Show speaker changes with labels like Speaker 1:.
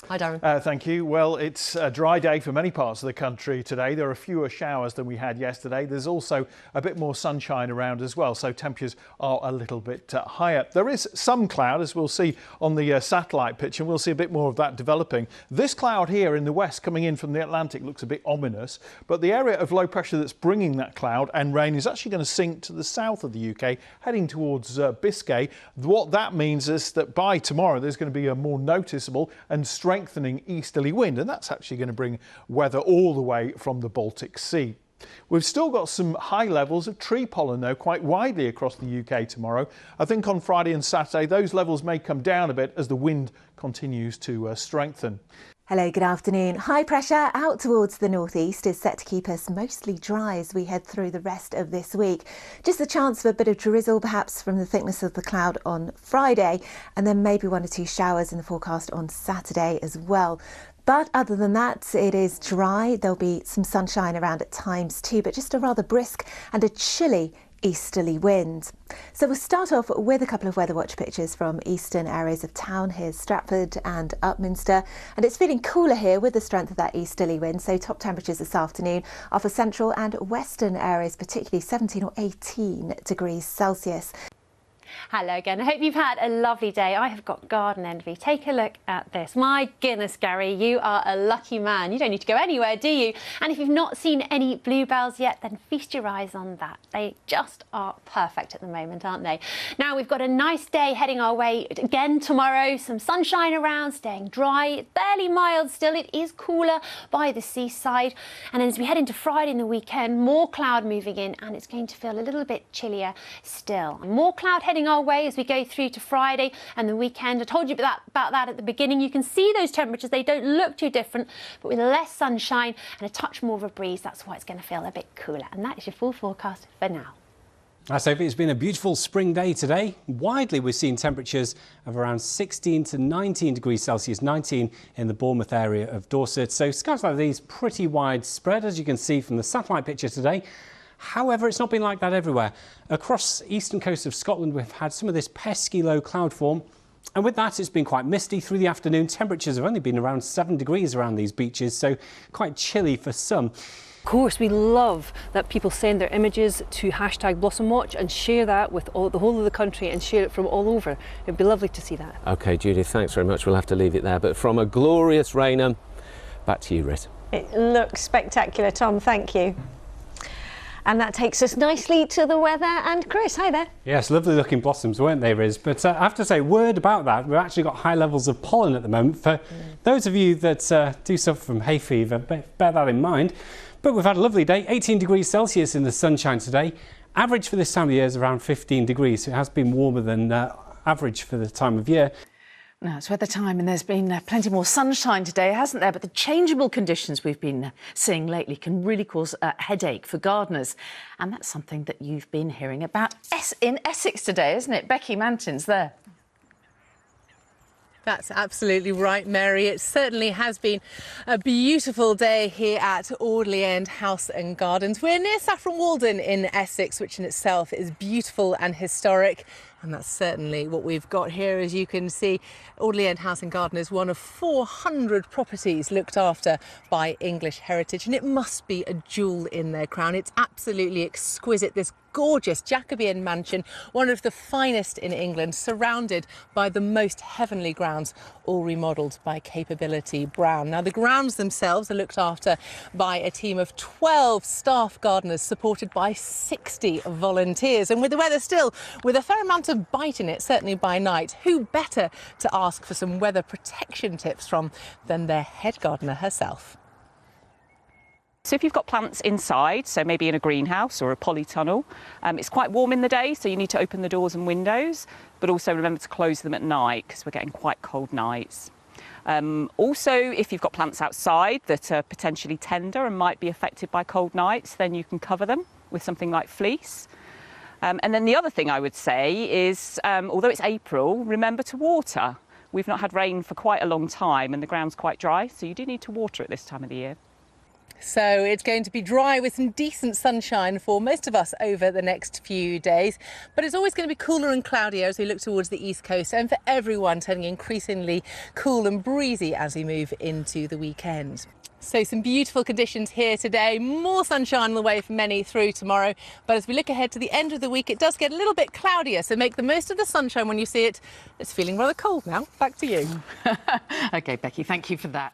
Speaker 1: Hi, Darren.
Speaker 2: Thank you. Well, it's a dry day for many parts of the country today. There are fewer showers than we had yesterday. There's also a bit more sunshine around as well, so temperatures are a little bit higher. There is some cloud, as we'll see on the satellite picture, and we'll see a bit more of that developing. This cloud here in the west coming in from the Atlantic looks a bit ominous, but the area of low pressure that's bringing that cloud and rain is actually going to sink to the south of the UK, heading towards Biscay. What that means is that by tomorrow there's going to be a more noticeable and strengthening easterly wind, and that's actually going to bring weather all the way from the Baltic Sea. We've still got some high levels of tree pollen though quite widely across the UK tomorrow. I think on Friday and Saturday those levels may come down a bit as the wind continues to strengthen.
Speaker 3: Hello, good afternoon. High pressure out towards the northeast is set to keep us mostly dry as we head through the rest of this week. Just a chance for a bit of drizzle perhaps from the thickness of the cloud on Friday, and then maybe 1 or 2 showers in the forecast on Saturday as well. But other than that, it is dry. There'll be some sunshine around at times too, but just a rather brisk and a chilly easterly wind. So we'll start off with a couple of weather watch pictures from eastern areas of town. Here's Stratford and Upminster, and it's feeling cooler here with the strength of that easterly wind. So top temperatures this afternoon are for central and western areas, particularly 17 or 18 degrees Celsius.
Speaker 1: Hello again. I hope you've had a lovely day. I have got garden envy. Take a look at this. My goodness, Gary, you are a lucky man. You don't need to go anywhere, do you? And if you've not seen any bluebells yet, then feast your eyes on that. They just are perfect at the moment, aren't they? Now, we've got a nice day heading our way again tomorrow. Some sunshine around, staying dry, fairly mild still. It is cooler by the seaside. And as we head into Friday and the weekend, more cloud moving in, and it's going to feel a little bit chillier still. More cloud heading our way as we go through to Friday and the weekend. I told you about that at the beginning. You can see those temperatures. They don't look too different, but with less sunshine and a touch more of a breeze, that's why it's going to feel a bit cooler. And that is your full forecast for now.
Speaker 4: Sophie, it's been a beautiful spring day today. Widely, we've seen temperatures of around 16 to 19 degrees Celsius, 19 in the Bournemouth area of Dorset. So skies like these pretty widespread, as you can see from the satellite picture today. However, it's not been like that everywhere. Across the eastern coast of Scotland, we've had some of this pesky low cloud form. And with that, it's been quite misty through the afternoon. Temperatures have only been around 7 degrees around these beaches, so quite chilly for some.
Speaker 5: Of course, we love that people send their images to #BlossomWatch and share that with the whole of the country and share it from all over. It'd be lovely to see that.
Speaker 6: OK, Judith, thanks very much. We'll have to leave it there. But from a glorious Rainham, back to you, Rit.
Speaker 7: It looks spectacular, Tom. Thank you. And that takes us nicely to the weather. And Chris, hi there.
Speaker 4: Yes, lovely looking blossoms, weren't they, Riz? But I have to say, word about that, we've actually got high levels of pollen at the moment. For those of you that do suffer from hay fever, bear that in mind. But we've had a lovely day, 18 degrees Celsius in the sunshine today. Average for this time of year is around 15 degrees, so it has been warmer than average for the time of year.
Speaker 8: Now, it's weather time and there's been plenty more sunshine today, hasn't there? But the changeable conditions we've been seeing lately can really cause a headache for gardeners. And that's something that you've been hearing about in Essex today, isn't it? Becky Manton's there.
Speaker 9: That's absolutely right, Mary. It certainly has been a beautiful day here at Audley End House and Gardens. We're near Saffron Walden in Essex, which in itself is beautiful and historic. And that's certainly what we've got here. As you can see, Audley End House and Garden is one of 400 properties looked after by English Heritage, and it must be a jewel in their crown. It's absolutely exquisite, this gorgeous Jacobean mansion, one of the finest in England, surrounded by the most heavenly grounds, all remodelled by Capability Brown. Now, the grounds themselves are looked after by a team of 12 staff gardeners, supported by 60 volunteers. And with the weather still, with a fair amount of bite in it, certainly by night, who better to ask for some weather protection tips from than their head gardener herself?
Speaker 10: So if you've got plants inside, so maybe in a greenhouse or a polytunnel, it's quite warm in the day, so you need to open the doors and windows, but also remember to close them at night because we're getting quite cold nights. Also, if you've got plants outside that are potentially tender and might be affected by cold nights, then you can cover them with something like fleece. And then the other thing I would say is, although it's April, remember to water. We've not had rain for quite a long time and the ground's quite dry, so you do need to water at this time of the year.
Speaker 9: So it's going to be dry with some decent sunshine for most of us over the next few days. But it's always going to be cooler and cloudier as we look towards the east coast, and for everyone turning increasingly cool and breezy as we move into the weekend. So some beautiful conditions here today, more sunshine on the way for many through tomorrow. But as we look ahead to the end of the week, it does get a little bit cloudier. So make the most of the sunshine when you see it. It's feeling rather cold now. Back to you.
Speaker 8: OK, Becky, thank you for that.